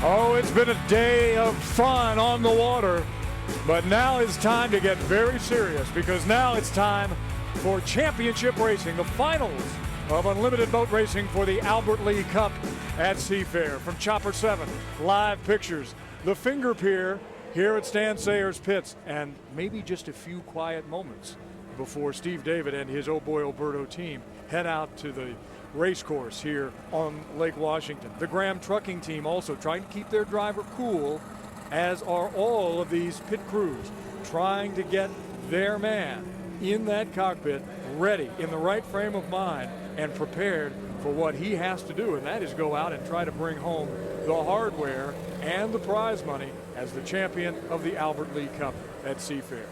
Oh, it's been a day of fun on the water, but now it's time to get very serious, because now it's time for championship racing, the finals of unlimited boat racing for the Albert Lee Cup at Seafair. From Chopper 7, live pictures, the Finger Pier here at Stan Sayers Pits, and maybe just a few quiet moments before Steve David and his Oh Boy Alberto team head out to the race course here on Lake Washington. The Graham Trucking team also trying to keep their driver cool, as are all of these pit crews, trying to get their man in that cockpit ready, in the right frame of mind, and prepared for what he has to do, and that is go out and try to bring home the hardware and the prize money as the champion of the Albert Lee Cup at Seafair.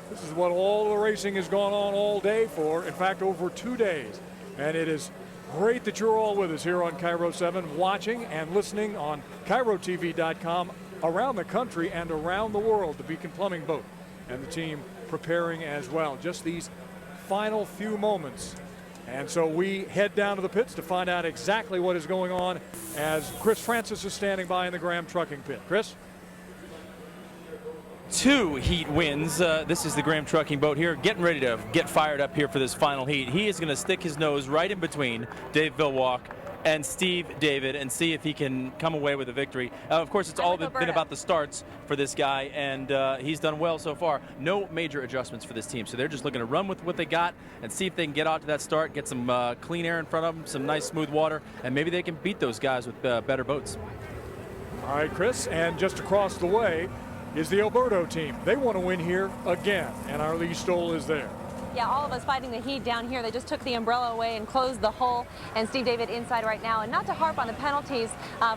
This is what all the racing has gone on all day for, in fact, over 2 days. And it is great that you're all with us here on Cairo 7, watching and listening on CairoTV.com around the country and around the world. The Beacon Plumbing boat and the team preparing as well. Just these final few moments. And so we head down to the pits to find out exactly what is going on, as Chris Francis is standing by in the Graham Trucking pit. Chris? 2 heat wins. This is the Graham Trucking boat here, getting ready to get fired up here for this final heat. He is going to stick his nose right in between Dave Vilwalk and Steve David and see if he can come away with a victory. Of course, it's all been about the starts for this guy, and he's done well so far. No major adjustments for this team, so they're just looking to run with what they got and see if they can get out to that start, get some clean air in front of them, some nice smooth water, and maybe they can beat those guys with better boats. All right, Chris, and just across the way is the Alberto team. They want to win here again, and our Lee Stoll is there. Yeah, all of us fighting the heat down here. They just took the umbrella away and closed the hull, and Steve David inside right now. And not to harp on the penalties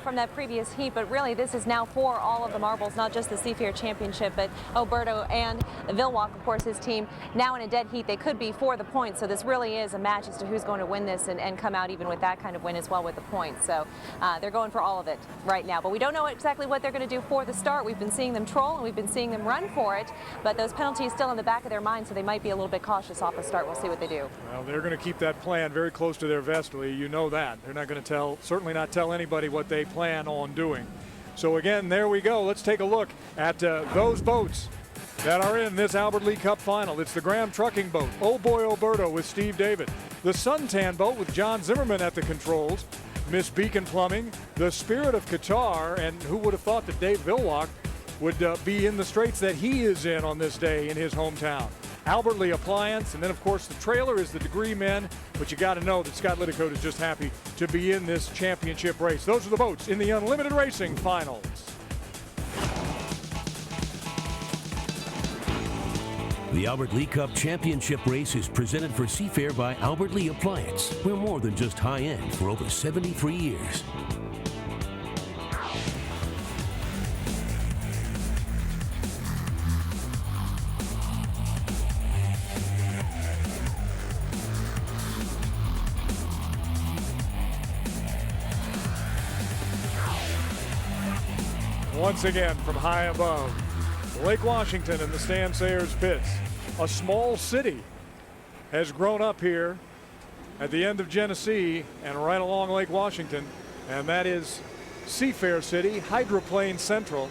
from that previous heat, but really this is now for all of the marbles, not just the Seafair Championship, but Alberto and Vilwalk, of course, his team, now in a dead heat. They could be for the points, so this really is a match as to who's going to win this and come out even with that kind of win as well with the points. So they're going for all of it right now. But we don't know exactly what they're going to do for the start. We've been seeing them troll, and we've been seeing them run for it, but those penalties still in the back of their mind, so they might be a little bit cautious off the start. We'll see what they do. Well, they're going to keep that plan very close to their vest, Lee. You know that. They're not going to certainly not tell anybody what they plan on doing. So again, there we go. Let's take a look at those boats that are in this Albert Lee Cup final. It's the Graham Trucking boat, Oh Boy Alberto with Steve David. The Suntan boat with John Zimmerman at the controls. Miss Beacon Plumbing, the Spirit of Qatar, and who would have thought that Dave Vilwalk would be in the straits that he is in on this day in his hometown. Albert Lee Appliance, and then of course the trailer is the Degree Men, but you got to know that Scott Lidicote is just happy to be in this championship race. Those are the boats in the Unlimited Racing Finals. The Albert Lee Cup Championship race is presented for Seafair by Albert Lee Appliance. We're more than just high-end for over 73 years. Once again from high above Lake Washington and the Stan Sayers Pits. A small city has grown up here at the end of Genesee and right along Lake Washington, and that is Seafair City, Hydroplane Central.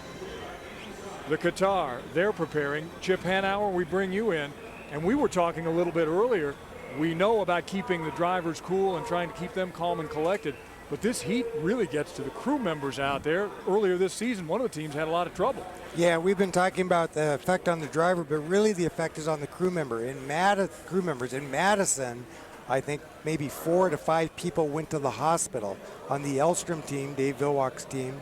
The Qatar, they're preparing. Chip Hanauer, we bring you in, and we were talking a little bit earlier. We know about keeping the drivers cool and trying to keep them calm and collected. But this heat really gets to the crew members out there. Earlier this season, one of the teams had a lot of trouble. Yeah, we've been talking about the effect on the driver, but really the effect is on the crew member. Crew members in Madison, I think maybe 4 to 5 people went to the hospital. On the Elstrom team, Dave Vilwalk's team,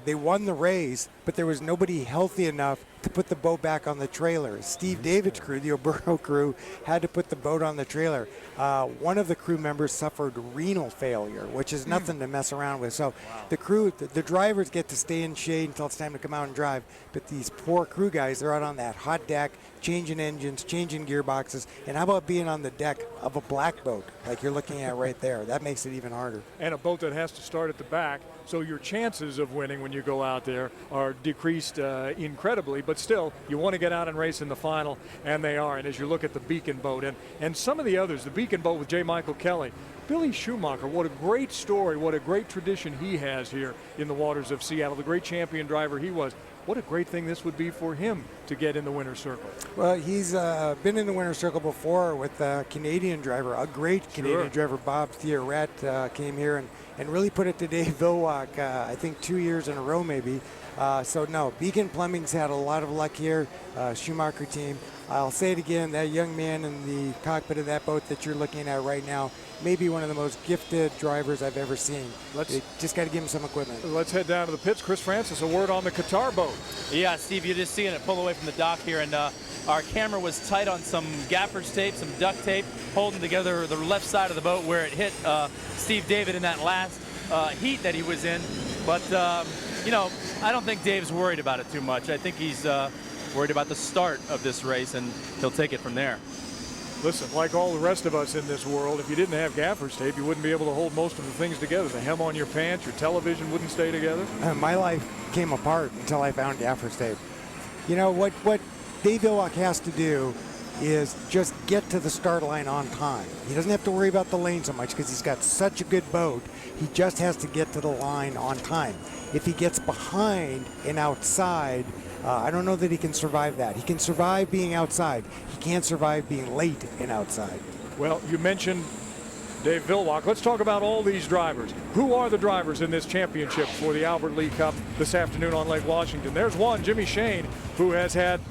they won the race, but there was nobody healthy enough to put the boat back on the trailer. Steve David's crew, the Alberto crew, had to put the boat on the trailer. One of the crew members suffered renal failure, which is nothing to mess around with. So the crew, the drivers get to stay in shade until it's time to come out and drive. But these poor crew guys, they're out on that hot deck. changing engines, changing gearboxes, and how about being on the deck of a black boat like you're looking at right there? That makes it even harder. And a boat that has to start at the back, so your chances of winning when you go out there are decreased incredibly, but still, you want to get out and race in the final, and they are. And as you look at the Beacon boat and some of the others, the Beacon boat with J. Michael Kelly, Billy Schumacher, what a great story, what a great tradition he has here in the waters of Seattle, the great champion driver he was. What a great thing this would be for him to get in the winner's circle. Well, he's been in the winner's circle before with a Canadian driver, a great Canadian driver, Bob Theoret, came here and really put it to Dave Villwock, I think 2 years in a row maybe. So no, Beacon Plumbing's had a lot of luck here, Schumacher team. I'll say it again, that young man in the cockpit of that boat that you're looking at right now, maybe one of the most gifted drivers I've ever seen. They just got to give him some equipment. Let's head down to the pits. Chris Francis, a word on the Qatar boat. Yeah, Steve, you're just seeing it pull away from the dock here, and our camera was tight on some gaffer's tape, some duct tape, holding together the left side of the boat where it hit Steve David in that last heat that he was in. But, you know, I don't think Dave's worried about it too much. I think he's worried about the start of this race, and he'll take it from there. Listen, like all the rest of us in this world, if you didn't have gaffer's tape, you wouldn't be able to hold most of the things together. The hem on your pants, your television wouldn't stay together. My life came apart until I found gaffer's tape. You know, what Dave Villwock has to do is just get to the start line on time. He doesn't have to worry about the lane so much because he's got such a good boat. He just has to get to the line on time. If he gets behind and outside, I don't know that he can survive that. He can survive being outside. He can't survive being late and outside. Well, you mentioned Dave Villwock. Let's talk about all these drivers. Who are the drivers in this championship for the Albert Lee Cup this afternoon on Lake Washington? There's one, Jimmy Shane, who has had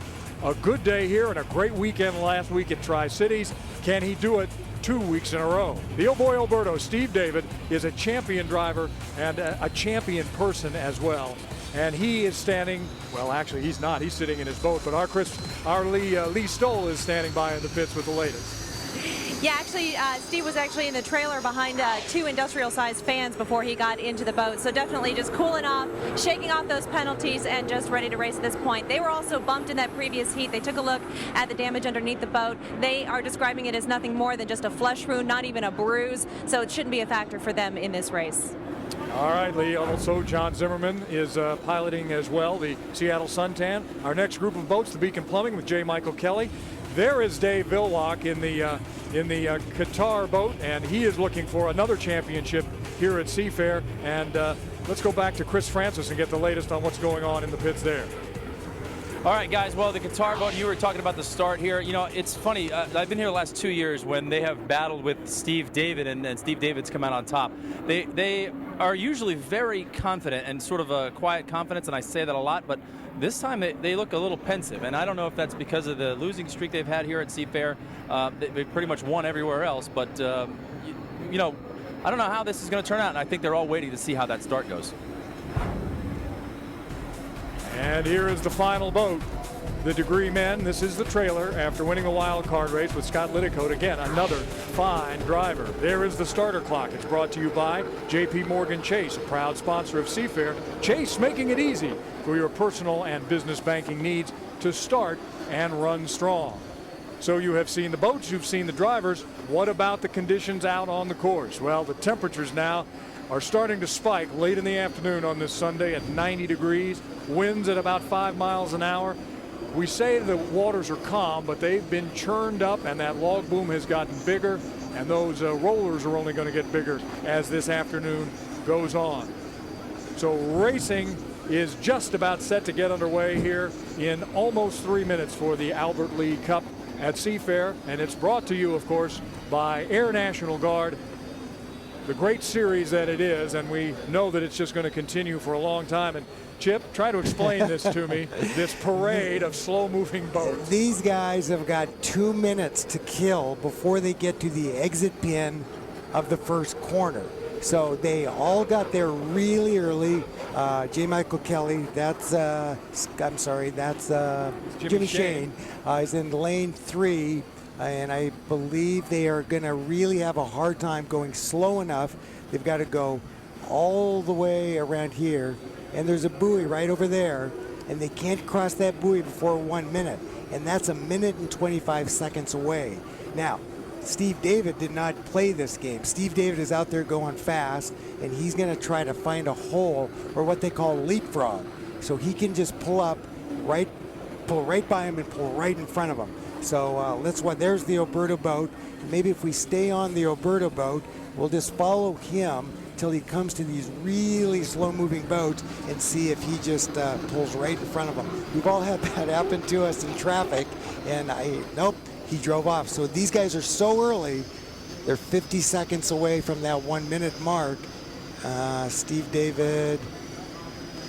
a good day here and a great weekend last week at Tri-Cities. Can he do it 2 weeks in a row? The oh boy Alberto, Steve David, is a champion driver and a champion person as well. And he is standing, well, actually, he's not. He's sitting in his boat. But our Lee Stoll is standing by in the pits with the latest. Yeah, actually, Steve was actually in the trailer behind 2 industrial-sized fans before he got into the boat. So definitely just cooling off, shaking off those penalties, and just ready to race at this point. They were also bumped in that previous heat. They took a look at the damage underneath the boat. They are describing it as nothing more than just a flesh wound, not even a bruise. So it shouldn't be a factor for them in this race. All right, Lee. Also, John Zimmerman is piloting as well, the Seattle Suntan. Our next group of boats, the Beacon Plumbing with J. Michael Kelly. There is Dave Villwock in the Qatar boat, and he is looking for another championship here at Seafair. And let's go back to Chris Francis and get the latest on what's going on in the pits there. All right, guys. Well, the Qatar boat, you were talking about the start here. You know, it's funny. I've been here the last 2 years when they have battled with Steve David, and Steve David's come out on top. They are usually very confident and sort of a quiet confidence, and I say that a lot, but this time they look a little pensive, and I don't know if that's because of the losing streak they've had here at Seafair. They pretty much won everywhere else, but, you know, I don't know how this is going to turn out, and I think they're all waiting to see how that start goes. And here is the final boat, the Degree Men. This is the trailer after winning a wild card race with Scott Lidicote. Again, another fine driver. There is the starter clock. It's brought to you by J.P. Morgan Chase, a proud sponsor of Seafair. Chase, making it easy for your personal and business banking needs to start and run strong. So you have seen the boats, you've seen the drivers. What about the conditions out on the course? Well, the temperatures now are starting to spike late in the afternoon on this Sunday at 90 degrees, winds at about 5 miles an hour. We say the waters are calm, but they've been churned up, and that log boom has gotten bigger, and those rollers are only going to get bigger as this afternoon goes on. So racing is just about set to get underway here in almost 3 minutes for the Albert Lee Cup at Seafair, and it's brought to you, of course, by Air National Guard, the great series that it is, and we know that it's just going to continue for a long time. And Chip, try to explain this to me, this parade of slow-moving boats. These guys have got 2 minutes to kill before they get to the exit pin of the first corner. So they all got there really early. J. Michael Kelly, that's Jimmy Shane, is in lane 3. And I believe they are going to really have a hard time going slow enough. They've got to go all the way around here. And there's a buoy right over there. And they can't cross that buoy before 1 minute. and that's 1 minute and 25 seconds away. Now, Steve David did not play this game. Steve David is out there going fast, and he's going to try to find a hole, or what they call leapfrog. So he can just pull right by him and pull right in front of him. So there's the Alberta boat. Maybe if we stay on the Alberta boat, we'll just follow him till he comes to these really slow-moving boats and see if he just pulls right in front of them. We've all had that happen to us in traffic, and nope, he drove off. So these guys are so early, they're 50 seconds away from that 1 minute mark. Steve David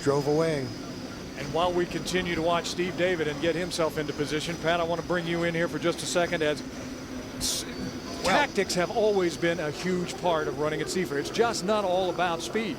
drove away. And while we continue to watch Steve David and get himself into position, Pat, I want to bring you in here for just a second. As tactics have always been a huge part of running at Seafair. It's just not all about speed.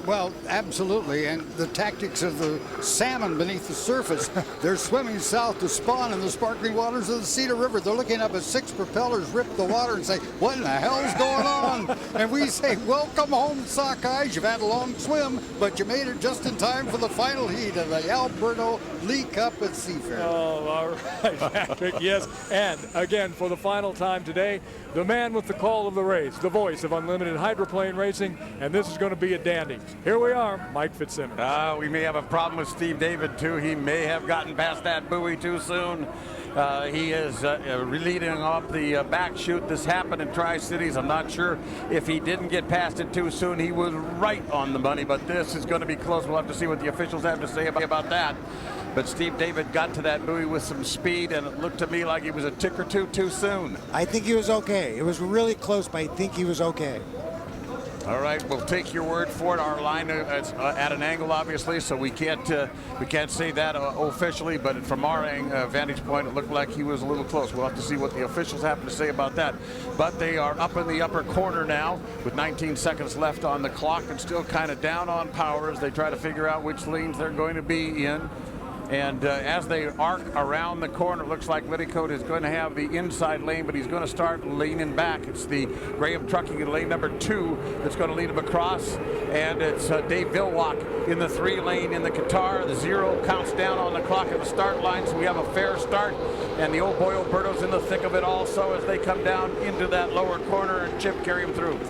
Well, absolutely, and the tactics of the salmon beneath the surface. They're swimming south to spawn in the sparkling waters of the Cedar River. They're looking up at 6 propellers rip the water and say, what in the hell's going on? And we say, welcome home, Sockeyes. You've had a long swim, but you made it just in time for the final heat of the Alberta League Cup at Seafair. Oh, all right, Patrick, yes. And again, for the final time today, the man with the call of the race, the voice of unlimited hydroplane racing, and this is going to be a dandy. Here we are, Mike Fitzsimmons. We may have a problem with Steve David, too. He may have gotten past that buoy too soon. He is leading off the back chute. This happened in Tri-Cities. I'm not sure if he didn't get past it too soon. He was right on the money, but this is going to be close. We'll have to see what the officials have to say about that. But Steve David got to that buoy with some speed, and it looked to me like he was a tick or two too soon. I think he was okay. It was really close, but I think he was okay. All right, we'll take your word for it. Our line is at an angle, obviously, so we can't say that officially. But from our vantage point, it looked like he was a little close. We'll have to see what the officials have to say about that. But they are up in the upper corner now, with 19 seconds left on the clock, and still kind of down on power as they try to figure out which lanes they're going to be in. And as they arc around the corner, it looks like Liddycoat is going to have the inside lane, but he's going to start leaning back. It's the Graham Trucking in lane number 2 that's going to lead him across. And it's Dave Villwalk in the 3 lane in the Qatar. The 0 counts down on the clock at the start line, so we have a fair start. And the old boy Alberto's in the thick of it also as they come down into that lower corner, and Chip carry him through.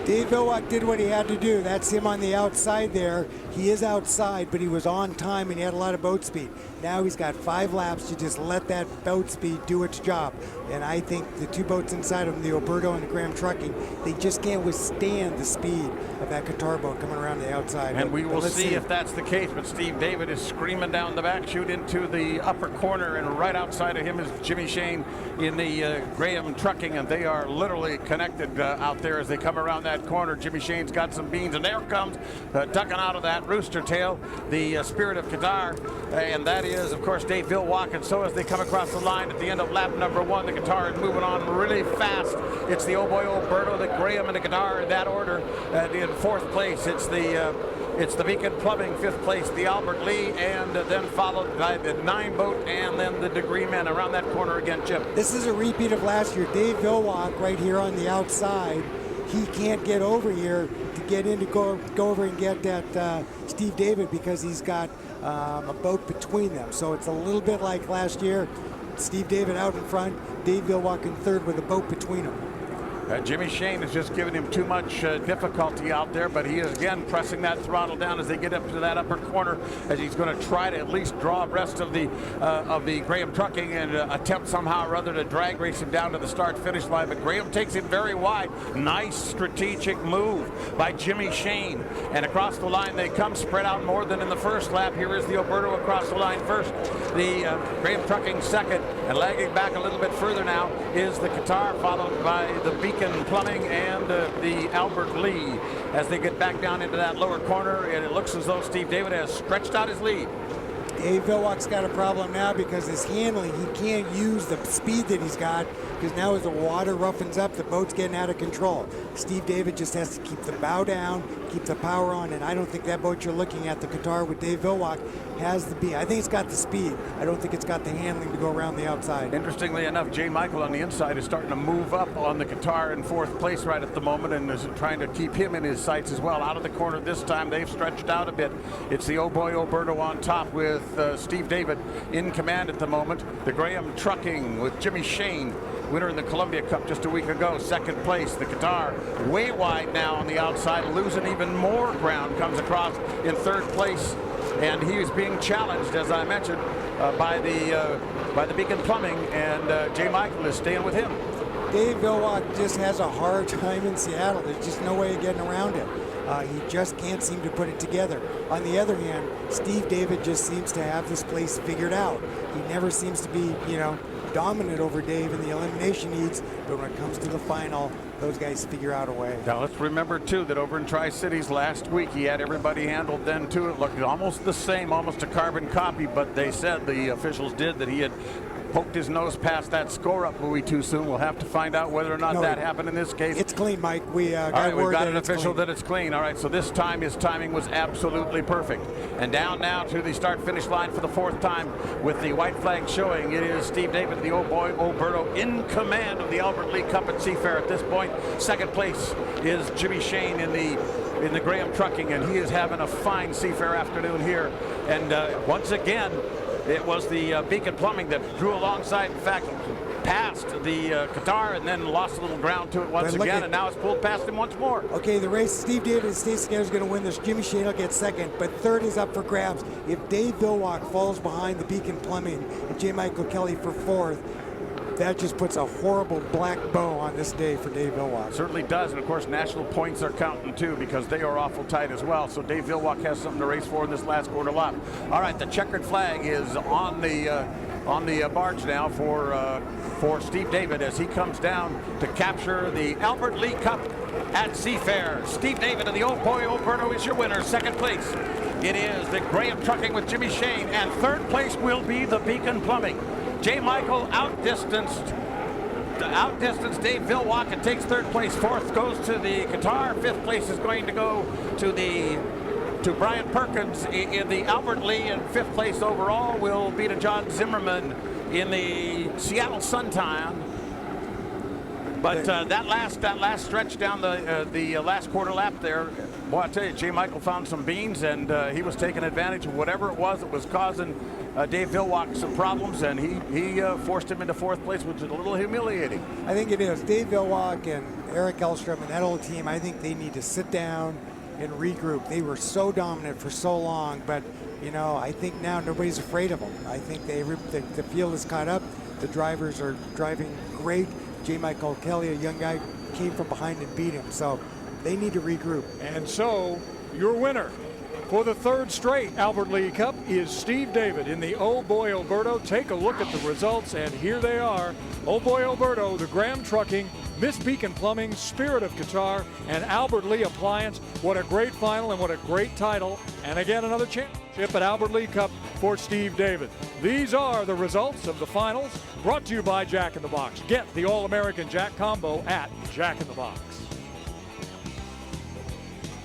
Dave Villwalk did what he had to do. That's him on the outside there. He is outside, but he was on time and he had a lot of boat speed. Now he's got 5 laps to just let that boat speed do its job. And I think the 2 boats inside of him, the Alberto and the Graham Trucking, they just can't withstand the speed of that Qatar boat coming around the outside. And we will see if that's the case. But Steve David is screaming down the back chute into the upper corner, and right outside of him is Jimmy Shane in the Graham Trucking, and they are literally connected out there as they come around that corner. Jimmy Shane's got some beans, and there comes ducking out of that rooster tail, the Spirit of Qatar, and that is, of course, Dave Villwalk. And so as they come across the line at the end of lap number 1, the Qatar is moving on really fast. It's the old boy Alberto, the Graham, and the Qatar in that order. In 4th place, it's the Beacon Plumbing, 5th place, the Albert Lee, and then followed by the 9 boat and then the Degree Men around that corner again, Chip. This is a repeat of last year. Dave Villwalk right here on the outside. He can't get over here to get in to go over and get that Steve David because he's got a boat between them. So it's a little bit like last year. Steve David out in front, Dave Villwalk in 3rd with a boat between them. Jimmy Shane is just giving him too much difficulty out there, but he is again pressing that throttle down as they get up to that upper corner, as he's going to try to at least draw abreast of the Graham Trucking and attempt somehow or other to drag race him down to the start-finish line. But Graham takes it very wide. Nice strategic move by Jimmy Shane. And across the line they come, spread out more than in the first lap. Here is the Alberto across the line first, the Graham Trucking second, and lagging back a little bit further now is the Qatar, followed by the Beacon Plumbing and the Albert Lee as they get back down into that lower corner, and it looks as though Steve David has stretched out his lead. Dave Villwalk's got a problem now because his handling, he can't use the speed that he's got because now as the water roughens up, the boat's getting out of control. Steve David just has to keep the bow down, keep the power on, and I don't think that boat you're looking at, the Qatar with Dave Villwock, has the beat. I think it's got the speed. I don't think it's got the handling to go around the outside. Interestingly enough, J. Michael on the inside is starting to move up on the Qatar in 4th place right at the moment, and is trying to keep him in his sights as well. Out of the corner this time, they've stretched out a bit. It's the Oh Boy Oberto on top with Steve David in command at the moment. The Graham Trucking with Jimmy Shane, winner in the Columbia Cup just a week ago, 2nd place. The Qatar way wide now on the outside, losing even more ground, comes across in 3rd place, and he is being challenged, as I mentioned, by the Beacon Plumbing, and J. Michael is staying with him. Dave Villwock just has a hard time in Seattle. There's just no way of getting around it. He just can't seem to put it together. On the other hand, Steve David just seems to have this place figured out. He never seems to be, dominant over Dave in the elimination heats, but when it comes to the final, those guys figure out a way. Now let's remember too that over in Tri-Cities last week he had everybody handled then too. It looked almost the same, almost a carbon copy, but they said, the officials did, that he had poked his nose past that score up movie too soon. We'll have to find out whether or not that happened in this case. It's clean, Mike. We've got an official that it's clean. All right, so this time his timing was absolutely perfect. And down now to the start-finish line for the 4th time with the white flag showing. It is Steve David, the Oh Boy Oberto, in command of the Albert Lee Cup at Seafair at this point. 2nd place is Jimmy Shane in the Graham Trucking, and he is having a fine Seafair afternoon here. And once again, it was the Beacon Plumbing that drew alongside, in fact, passed the Qatar and then lost a little ground to it once again, and now it's pulled past him once more. Okay, the race, Steve David and Stacey Skinner is going to win this. Jimmy Shane will get 2nd, but 3rd is up for grabs. If Dave Villwock falls behind the Beacon Plumbing and J. Michael Kelly for 4th, that just puts a horrible black bow on this day for Dave Villwock. Certainly does, and of course national points are counting too, because they are awful tight as well. So Dave Villwock has something to race for in this last quarter lap. All right, the checkered flag is on the barge now for Steve David as he comes down to capture the Albert Lee Cup at Seafair. Steve David of the Oh Boy Oberto is your winner. 2nd place, it is the Graham Trucking with Jimmy Shane, and 3rd place will be the Beacon Plumbing. J. Michael outdistanced Dave Villwock and takes 3rd place. 4th goes to the Qatar. 5th place is going to go to Brian Perkins in the Albert Lee, and 5th place overall will be to John Zimmerman in the Seattle Suntan. But that last stretch down the last quarter lap there, boy, I tell you, J. Michael found some beans, and he was taking advantage of whatever it was that was causing Dave Villwock some problems, and he forced him into 4th place, which is a little humiliating. I think it is. Dave Villwock and Eric Elstrom and that whole team, I think they need to sit down and regroup. They were so dominant for so long, but I think now nobody's afraid of them. I think the field is caught up. The drivers are driving great. J. Michael Kelly, a young guy, came from behind and beat him, so they need to regroup. And so your winner for the 3rd straight Albert Lee Cup is Steve David in the Oh Boy Oberto. Take a look at the results, and here they are. Oh Boy Oberto, the Graham Trucking, Miss Beacon Plumbing, Spirit of Qatar, and Albert Lee Appliance. What a great final and what a great title. And again, another championship at Albert Lee Cup for Steve David. These are the results of the finals, brought to you by Jack in the Box. Get the All-American Jack Combo at Jack in the Box.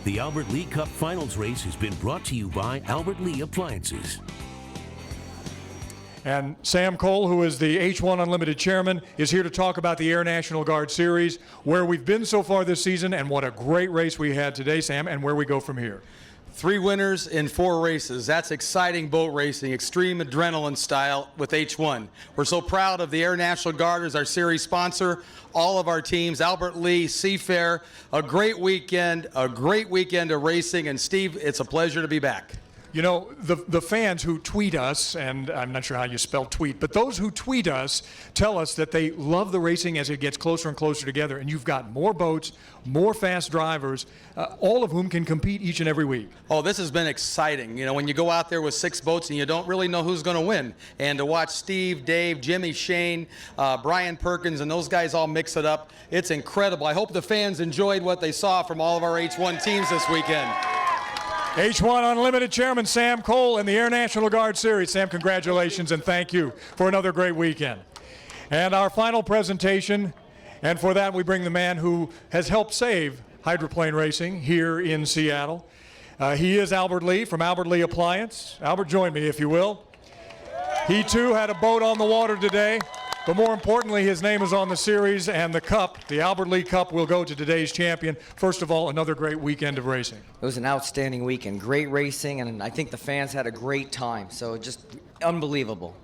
The Albert Lee Cup Finals race has been brought to you by Albert Lee Appliances. And Sam Cole, who is the H1 Unlimited chairman, is here to talk about the Air National Guard Series, where we've been so far this season, and what a great race we had today, Sam, and where we go from here. 3 winners in 4 races. That's exciting boat racing, extreme adrenaline style with H1. We're so proud of the Air National Guard as our series sponsor, all of our teams, Albert Lee, Seafair, a great weekend of racing. And Steve, it's a pleasure to be back. You know, the fans who tweet us, and I'm not sure how you spell tweet, but those who tweet us tell us that they love the racing as it gets closer and closer together, and you've got more boats, more fast drivers, all of whom can compete each and every week. Oh, this has been exciting. You know, when you go out there with 6 boats and you don't really know who's going to win, and to watch Steve, Dave, Jimmy, Shane, Brian Perkins, and those guys all mix it up, it's incredible. I hope the fans enjoyed what they saw from all of our H1 teams this weekend. H1 Unlimited Chairman Sam Cole in the Air National Guard Series. Sam, congratulations and thank you for another great weekend. And our final presentation, and for that we bring the man who has helped save Hydroplane Racing here in Seattle. He is Albert Lee from Albert Lee Appliance. Albert, join me if you will. He too had a boat on the water today, but more importantly, his name is on the series, and the cup, the Albert Lee Cup, will go to today's champion. First of all, another great weekend of racing. It was an outstanding weekend, great racing, and I think the fans had a great time, so just unbelievable.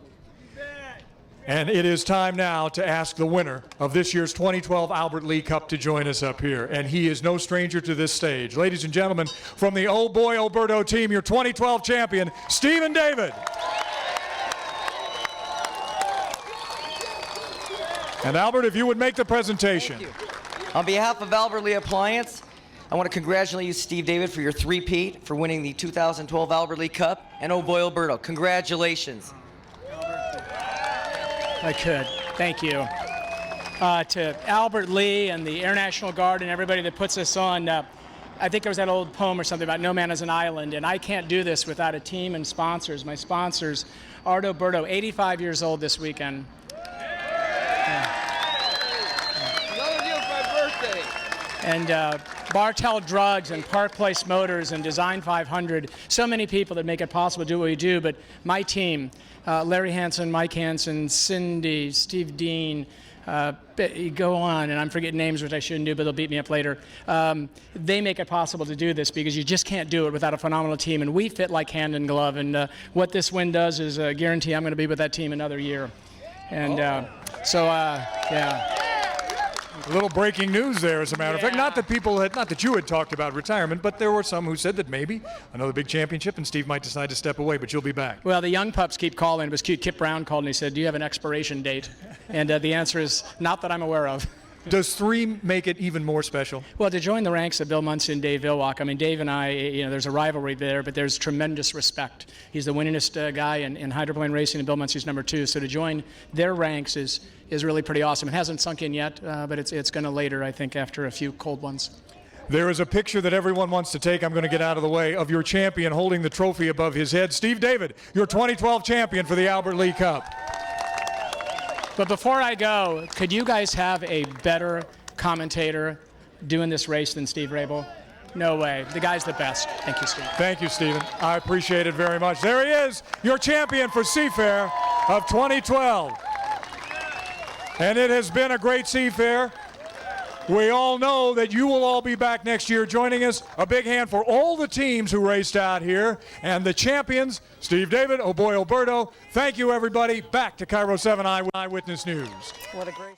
And it is time now to ask the winner of this year's 2012 Albert Lee Cup to join us up here. And he is no stranger to this stage. Ladies and gentlemen, from the Oh Boy Alberto team, your 2012 champion, Stephen David. And Albert, if you would make the presentation. Thank you. On behalf of Albert Lee Appliance, I want to congratulate you, Steve David, for your three-peat, for winning the 2012 Albert Lee Cup, and Oh Boy Alberto, congratulations. I could. Thank you. To Albert Lee and the Air National Guard and everybody that puts us on, I think there was that old poem or something about no man is an island, and I can't do this without a team and sponsors. My sponsors, Ardo Berto, 85 years old this weekend. And Bartell Drugs and Park Place Motors and Design 500, so many people that make it possible to do what we do, but my team, Larry Hansen, Mike Hansen, Cindy, Steve Dean, go on, and I'm forgetting names, which I shouldn't do, but they'll beat me up later. They make it possible to do this because you just can't do it without a phenomenal team, and we fit like hand in glove, and what this win does is guarantee I'm going to be with that team another year. And yeah. A little breaking news there, as a matter of fact. Not that you had talked about retirement, but there were some who said that maybe another big championship and Steve might decide to step away, but you'll be back. Well, the young pups keep calling. It was cute. Kip Brown called and he said, "Do you have an expiration date?" And the answer is not that I'm aware of. Does 3 make it even more special? Well, to join the ranks of Bill Muncy and Dave Villwock, I mean, Dave and I, there's a rivalry there, but there's tremendous respect. He's the winningest guy in hydroplane racing, and Bill Muncy's number 2. So to join their ranks is really pretty awesome. It hasn't sunk in yet, but it's going to later, I think, after a few cold ones. There is a picture that everyone wants to take. I'm going to get out of the way, of your champion holding the trophy above his head. Steve David, your 2012 champion for the Albert Lee Cup. But before I go, could you guys have a better commentator doing this race than Steve Rabel? No way. The guy's the best. Thank you, Steve. Thank you, Stephen. I appreciate it very much. There he is, your champion for Seafair of 2012. And it has been a great Seafair. We all know that you will all be back next year joining us. A big hand for all the teams who raced out here. And the champions, Steve David, Oh Boy Alberto. Thank you, everybody. Back to Cairo 7 Eyewitness News. What a great...